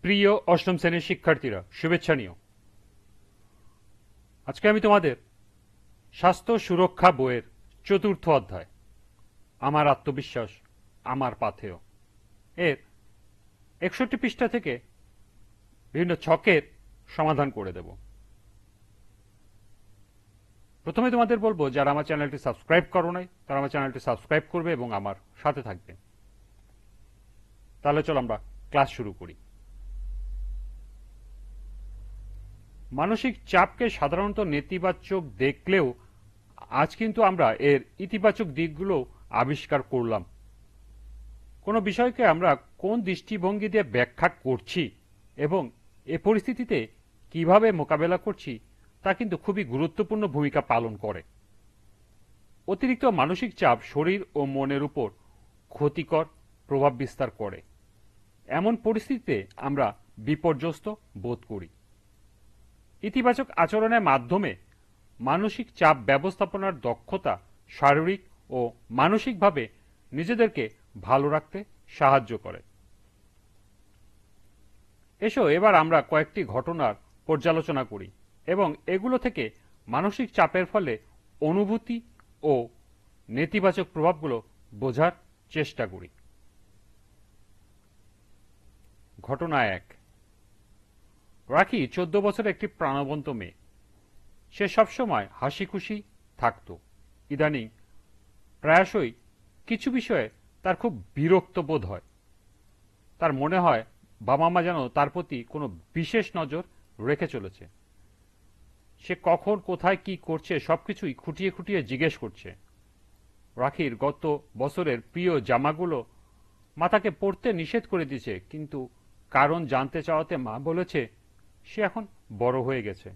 প্রিয় অষ্টম শ্রেণীর শিক্ষার্থীরা, শুভেচ্ছা নিও। আজকে আমি তোমাদের স্বাস্থ্য সুরক্ষা বইয়ের চতুর্থ অধ্যায় আমার আত্মবিশ্বাস আমার পাথেয় এর 61 পৃষ্ঠা থেকে বিভিন্ন ছকের সমাধান করে দেব। প্রথমে তোমাদের বলবো, যারা আমার চ্যানেলটি সাবস্ক্রাইব করো নাই তারা আমার চ্যানেলটি সাবস্ক্রাইব করবে এবং আমার সাথে থাকবে। তাহলে চলো আমরা ক্লাস শুরু করি। মানসিক চাপকে সাধারণত নেতিবাচক দেখলেও আজ কিন্তু আমরা এর ইতিবাচক দিকগুলো আবিষ্কার করলাম। কোনো বিষয়কে আমরা কোন দৃষ্টিভঙ্গি দিয়ে ব্যাখ্যা করছি এবং এ পরিস্থিতিতে কিভাবে মোকাবেলা করছি তা কিন্তু খুবই গুরুত্বপূর্ণ ভূমিকা পালন করে। অতিরিক্ত মানসিক চাপ শরীর ও মনের উপর ক্ষতিকর প্রভাব বিস্তার করে। এমন পরিস্থিতিতে আমরা বিপর্যস্ত বোধ করি। ইতিবাচক আচরণের মাধ্যমে মানসিক চাপ ব্যবস্থাপনার দক্ষতা শারীরিক ও মানসিকভাবে নিজেদেরকে ভালো রাখতে সাহায্য করে। এসো এবার আমরা কয়েকটি ঘটনার পর্যালোচনা করি এবং এগুলো থেকে মানসিক চাপের ফলে অনুভূতি ও নেতিবাচক প্রভাবগুলো বোঝার চেষ্টা করি। ঘটনা 1। রাখি 14 বছরের একটি প্রাণবন্ত মেয়ে। সে সবসময় হাসি খুশি থাকত। ইদানিং প্রায়শই কিছু বিষয়ে তার খুব বিরক্ত বোধ হয়। তার মনে হয় বাবা মা যেন তার প্রতি কোনো বিশেষ নজর রেখে চলেছে। সে কখন কোথায় কি করছে সবকিছুই খুঁটিয়ে খুঁটিয়ে জিজ্ঞেস করছে। রাখির গত বছরের প্রিয় জামাগুলো মা তাকে পরতে নিষেধ করে দিয়েছে, কিন্তু কারণ জানতে চাওয়াতে মা বলেছে সে এখন বড় হয়ে গেছে।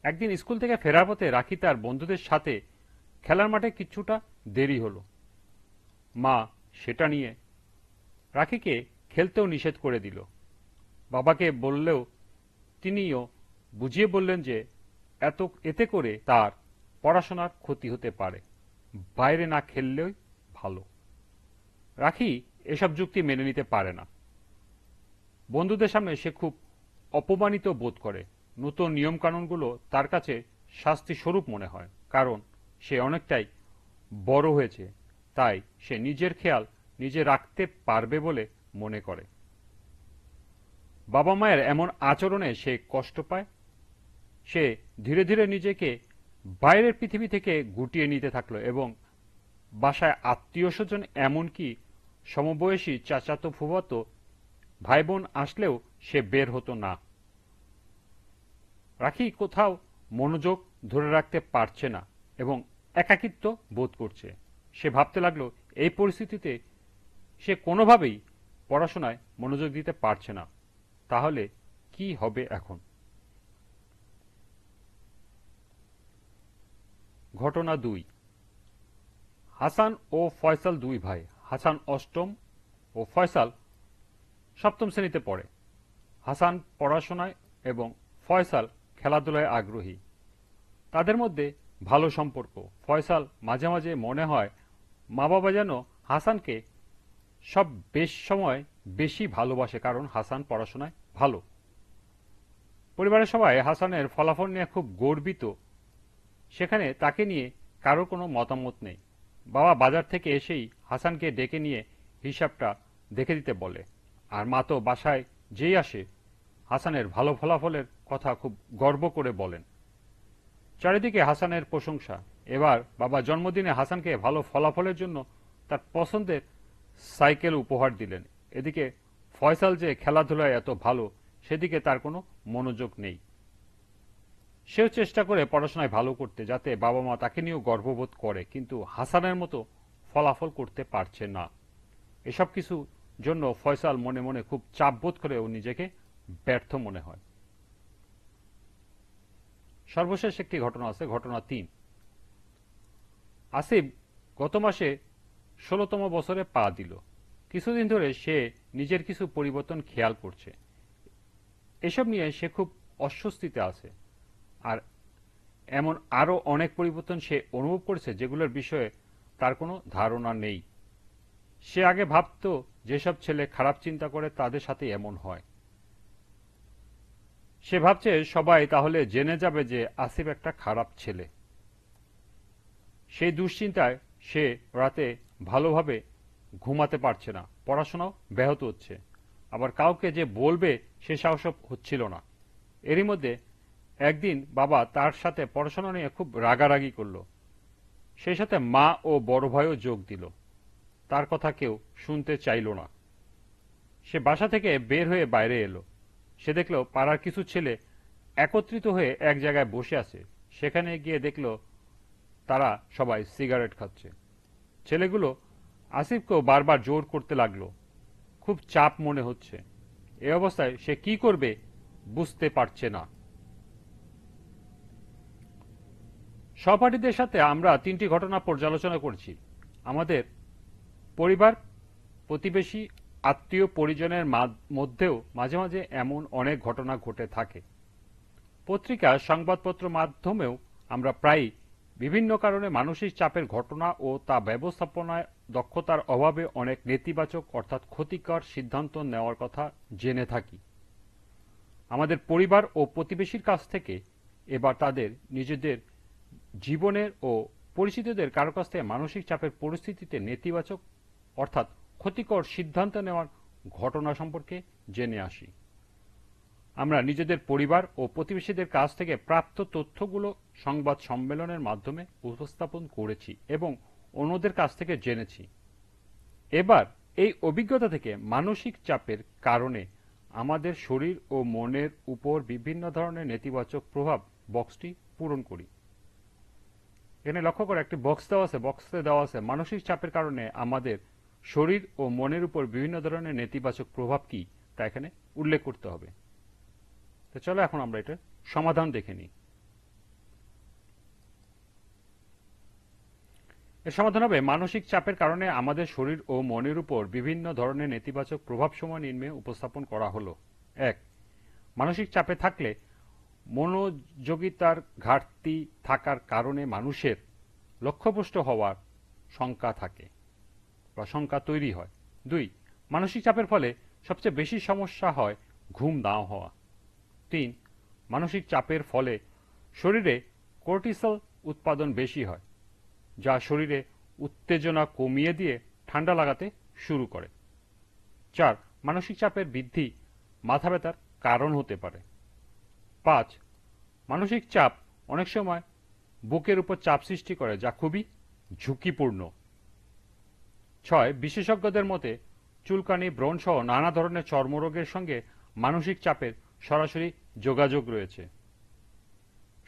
একদিন স্কুল থেকে ফেরার পথে রাখি তার বন্ধুদের সাথে খেলার মাঠে কিছুটা দেরি হলো। মা সেটা নিয়ে রাখিকে খেলতেও নিষেধ করে দিল। বাবাকে বললেও তিনিও বুঝিয়ে বললেন যে এতে করে তার পড়াশোনার ক্ষতি হতে পারে, বাইরে না খেললেই ভালো। রাখি এসব যুক্তি মেনে নিতে পারে না। বন্ধুদের সামনে সে খুব অপমানিত বোধ করে। নতুন নিয়মকানুনগুলো তার কাছে শাস্তি স্বরূপ মনে হয়, কারণ সে অনেকটাই বড় হয়েছে, তাই সে নিজের খেয়াল নিজে রাখতে পারবে বলে মনে করে। বাবা মায়ের এমন আচরণে সে কষ্ট পায়। সে ধীরে ধীরে নিজেকে বাইরের পৃথিবী থেকে গুটিয়ে নিতে থাকলো এবং বাসায় আত্মীয় স্বজন এমনকি সমবয়সী চাচাতো ফুফাতো ভাই বোন আসলেও সে বের হতো না। রাখি কোথাও মনোযোগ ধরে রাখতে পারছে না এবং একাকিত্ব বোধ করছে। সে ভাবতে লাগলো এই পরিস্থিতিতে সে কোনোভাবেই পড়াশোনায় মনোযোগ দিতে পারছে না। তাহলে কি হবে এখন? ঘটনা 2। হাসান ও ফয়সাল দুই ভাই। হাসান অষ্টম ও ফয়সাল সপ্তম শ্রেণীতে পড়ে। হাসান পড়াশোনায় এবং ফয়সাল খেলাধুলায় আগ্রহী। তাদের মধ্যে ভালো সম্পর্ক। ফয়সাল মাঝে মাঝে মনে হয় মা বাবা যেন হাসানকে সব সময় বেশি ভালোবাসে, কারণ হাসান পড়াশোনায় ভালো। পরিবারের সবাই হাসানের ফলাফল নিয়ে খুব গর্বিত। সেখানে তাকে নিয়ে কারো কোনো মতামত নেই। বাবা বাজার থেকে এসেই হাসানকে ডেকে নিয়ে হিসাবটা দেখে দিতে বলে, আর মা তো বাসায় যেই আসে হাসানের ভালো ফলাফলের কথা খুব গর্ব করে বলেন। চারিদিকে হাসানের প্রশংসা। এবার বাবা জন্মদিনে হাসানকে ভালো ফলাফলের জন্য তার পছন্দের সাইকেল উপহার দিলেন। এদিকে ফয়সাল যে খেলাধুলায় এত ভালো সেদিকে তার কোনো মনোযোগ নেই। সেও চেষ্টা করে পড়াশোনায় ভালো করতে, যাতে বাবা মা তাকে নিয়েও গর্ববোধ করে, কিন্তু হাসানের মতো ফলাফল করতে পারছে না। এসব কিছু জন্য ফয়সাল মনে মনে খুব চাপ বোধ করে ও নিজেকে ব্যর্থ মনে হয়। সর্বশেষ একটি ঘটনা আছে, ঘটনা 3। আসিফ গত মাসে 16তম বছরে পা দিল। কিছুদিন ধরে সে নিজের কিছু পরিবর্তন খেয়াল করছে। এসব নিয়ে সে খুব অস্বস্তিতে আছে। আর এমন আরো অনেক পরিবর্তন সে অনুভব করেছে যেগুলোর বিষয়ে তার কোনো ধারণা নেই। সে আগে ভাবত যেসব ছেলে খারাপ চিন্তা করে তাদের সাথে এমন হয়। সে ভাবছে সবাই তাহলে জেনে যাবে যে আসিফ একটা খারাপ ছেলে। সেই দুশ্চিন্তায় সে রাতে ভালোভাবে ঘুমাতে পারছে না, পড়াশোনাও ব্যাহত হচ্ছে, আবার কাউকে যে বলবে সে সাহস হচ্ছিল না। এরই মধ্যে একদিন বাবা তার সাথে পড়াশোনা নিয়ে খুব রাগারাগি করলো। সেই সাথে মা ও বড় ভাইও যোগ দিল। তার কথা কেউ শুনতে চাইল না। সে বাসা থেকে বের হয়ে বাইরে এলো। সে দেখলো পাড়ার কিছু ছেলে একত্রিত হয়ে এক জায়গায় বসে আছে। সেখানে গিয়ে দেখলো তারা সবাই সিগারেট খাচ্ছে। ছেলেগুলো আসিফকেও বারবার জোর করতে লাগলো। খুব চাপ মনে হচ্ছে। এ অবস্থায় সে কি করবে বুঝতে পারছে না। সহপাঠীদের সাথে আমরা 3টি ঘটনা পর্যালোচনা করেছি। আমাদের পরিবার, প্রতিবেশী, আত্মীয় পরিজনের মধ্যেও মাঝে মাঝে এমন অনেক ঘটনা ঘটে থাকে। পত্রিকা, সংবাদপত্র মাধ্যমেও আমরা প্রায়ই বিভিন্ন কারণে মানসিক চাপের ঘটনা ও তা ব্যবস্থাপনায় দক্ষতার অভাবে অনেক নেতিবাচক অর্থাৎ ক্ষতিকর সিদ্ধান্ত নেওয়ার কথা জেনে থাকি। আমাদের পরিবার ও প্রতিবেশীর কাছ থেকে এবার তাদের নিজেদের জীবনের ও পরিচিতদের কারো কাছ থেকে মানসিক চাপের পরিস্থিতিতে নেতিবাচক অর্থাৎ ক্ষতিকর সিদ্ধান্ত নেওয়ার ঘটনা সম্পর্কে জেনে আসি। আমরা নিজেদের পরিবার ও প্রতিবেশীদের কাছ থেকে প্রাপ্ত তথ্যগুলো সংবাদ সম্মেলনের মাধ্যমে উপস্থাপন করেছি এবং অন্যদের কাছ থেকে জেনেছি। এবার এই অভিজ্ঞতা থেকে মানসিক চাপের কারণে আমাদের শরীর ও মনের উপর বিভিন্ন ধরনের নেতিবাচক প্রভাব বক্সটি পূরণ করি। এখানে লক্ষ্য করে একটি বক্স দেওয়া আছে, বক্সে দেওয়া আছে মানসিক চাপের কারণে আমাদের শরীর ও মনের উপর বিভিন্ন ধরনের নেতিবাচক প্রভাব কি তা এখানে উল্লেখ করতে হবে। তো চলো এখন আমরা এটার সমাধান দেখে নিই। এর সমাধান হবে মানসিক চাপের কারণে আমাদের শরীর ও মনের উপর বিভিন্ন ধরনের নেতিবাচক প্রভাবসমূহ নিম্নে উপস্থাপন করা হলো। 1. মানসিক চাপে থাকলে মনোযোগিতার ঘাটতি থাকার কারণে মানুষের লক্ষ্যভ্রষ্ট হওয়ার শঙ্কা থাকে বা শঙ্কা তৈরি হয়। 2. মানসিক চাপের ফলে সবচেয়ে বেশি সমস্যা হয় ঘুম না হওয়া। 3. মানসিক চাপের ফলে শরীরে কর্টিসল উৎপাদন বেশি হয়, যা শরীরে উত্তেজনা কমিয়ে দিয়ে ঠান্ডা লাগাতে শুরু করে। 4. মানসিক চাপের বৃদ্ধি মাথা ব্যথার কারণ হতে পারে। 5. মানসিক চাপ অনেক সময় বুকের উপর চাপ সৃষ্টি করে, যা খুবই ঝুঁকিপূর্ণ। 6. বিশেষজ্ঞদের মতে চুলকানি, ব্রণ সহ নানা ধরনের চর্মরোগের সঙ্গে মানসিক চাপের সরাসরি যোগাযোগ রয়েছে।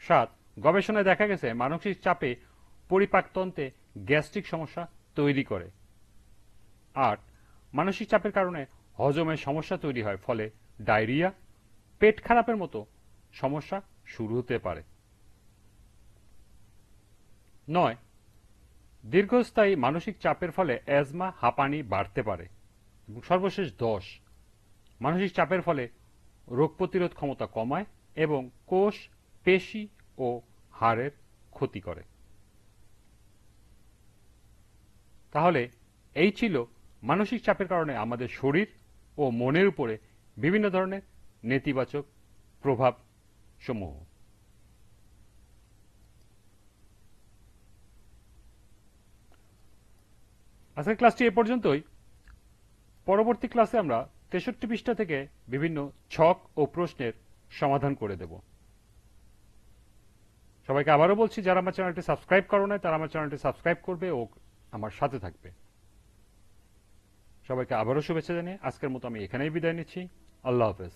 7. গবেষণায় দেখা গেছে মানসিক চাপে পরিপাকতন্ত্রে গ্যাস্ট্রিক সমস্যা তৈরি করে। 8. মানসিক চাপের কারণে হজমের সমস্যা তৈরি হয়, ফলে ডায়রিয়া, পেট খারাপের মতো সমস্যা শুরু হতে পারে। 9. দীর্ঘস্থায়ী মানসিক চাপের ফলে অ্যাজমা, হাঁপানি বাড়তে পারে। এবং সর্বশেষ 10. মানসিক চাপের ফলে রোগ প্রতিরোধ ক্ষমতা কমায় এবং কোষ, পেশি ও হাড়ের ক্ষতি করে। তাহলে এই ছিল মানসিক চাপের কারণে আমাদের শরীর ও মনের উপরে বিভিন্ন ধরনের নেতিবাচক প্রভাব সমূহ। আজকের ক্লাসটি এ পর্যন্তই। পরবর্তী ক্লাসে আমরা 63 পৃষ্ঠা থেকে বিভিন্ন ছক ও প্রশ্নের সমাধান করে দেব। সবাইকে আবারও বলছি, যারা আমার চ্যানেলটি সাবস্ক্রাইব করো নাই তারা আমার চ্যানেলটি সাবস্ক্রাইব করবে ও আমার সাথে থাকবে। সবাইকে আবারও শুভেচ্ছা জানিয়ে আজকের মতো আমি এখানেই বিদায় নিচ্ছি। আল্লাহ হাফেজ।